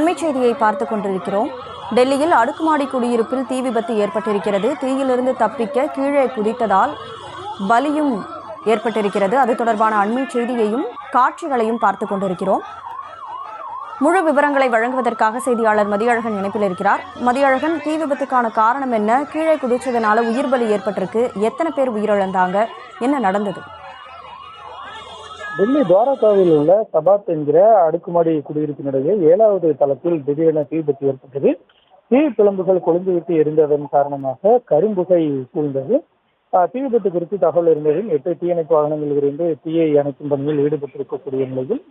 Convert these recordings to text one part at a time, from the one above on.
அண்மை செய்தியை பார்த்து கொண்டிருக்கிறோம். டெல்லியில் அடுக்குமாடி குடியிருப்பில் தீ விபத்து ஏற்பட்டிருக்கிறது. தீயிலிருந்து தப்பிக்க கீழே குதித்ததால் பலியும் ஏற்பட்டிருக்கிறது. அது தொடர்பான அண்மை செய்தியையும் காட்சிகளையும் பார்த்து கொண்டிருக்கிறோம். முழு விவரங்களை வழங்குவதற்காக செய்தியாளர் மதியழகன் இணைப்பில் இருக்கிறார். மதியழகன், தீ விபத்துக்கான காரணம் என்ன? கீழே குதிச்சதுனால உயிர் பலி ஏற்பட்டிருக்கு. எத்தனை பேர் உயிரிழந்தாங்க? என்ன நடந்தது? டெல்லி துவாரகாவில் உள்ள சபாத் என்கிற அடுக்குமாடி குடியிருப்பினுடைய 7வது தளத்தில் திடீரென தீ விபத்து ஏற்பட்டது. தீ பிளம்புகள் கொழுந்துவிட்டு எரிந்ததன் காரணமாக கரும்புகை சூழ்ந்தது. தீ விபத்து குறித்து தகவல் இருந்ததில் 8 தீயணைப்பு வாகனங்களில் இருந்து தீயை அணைக்கும் பணியில் ஈடுபட்டிருக்கக்கூடிய நிலையில்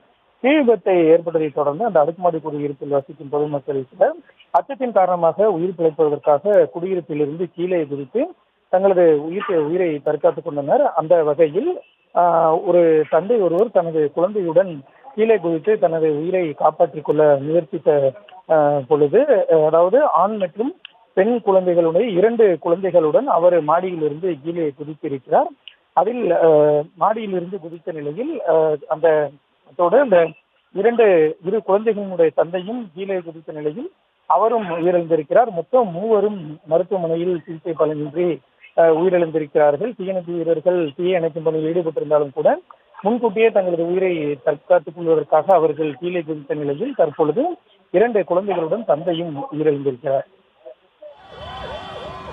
தீ விபத்தை ஏற்பட்டதை தொடர்ந்து அந்த அடுக்குமாடி குடியிருப்பில் வசிக்கும் பொதுமக்கள் சிலர் அச்சத்தின் காரணமாக உயிர் பிழைப்பதற்காக குடியிருப்பிலிருந்து கீழே குதித்து தங்களது உயிரை தற்காத்துக் கொண்டனர். அந்த வகையில் ஒரு தந்தை ஒருவர் தனது குழந்தையுடன் கீழே குதித்து தனது உயிரை காப்பாற்றிக் கொள்ள முயற்சித்த பொழுது, அதாவது ஆண் மற்றும் பெண் குழந்தைகளுடைய 2 குழந்தைகளுடன் அவர் மாடியிலிருந்து கீழே குதித்திருக்கிறார். அதில் மாடியிலிருந்து குதித்த நிலையில் அந்த 2 குழந்தைகளுடைய தந்தையும் கீழே குதித்த நிலையில் அவரும் உயிரிழந்திருக்கிறார். மொத்தம் 3 மருத்துவமனையில் சிகிச்சை பலனின்றி உயிரிழந்திருக்கிறார்கள். தீயணைப்பு வீரர்கள் தீயை அணைக்கும் பணியில் ஈடுபட்டிருந்தாலும் கூட முன்கூட்டியே தங்களது உயிரை தற்காத்துக் கொள்வதற்காக அவர்கள் கீழே குதித்த நிலையில் தற்பொழுது 2 குழந்தைகளுடன் தந்தையும் உயிரிழந்திருக்கிறார்.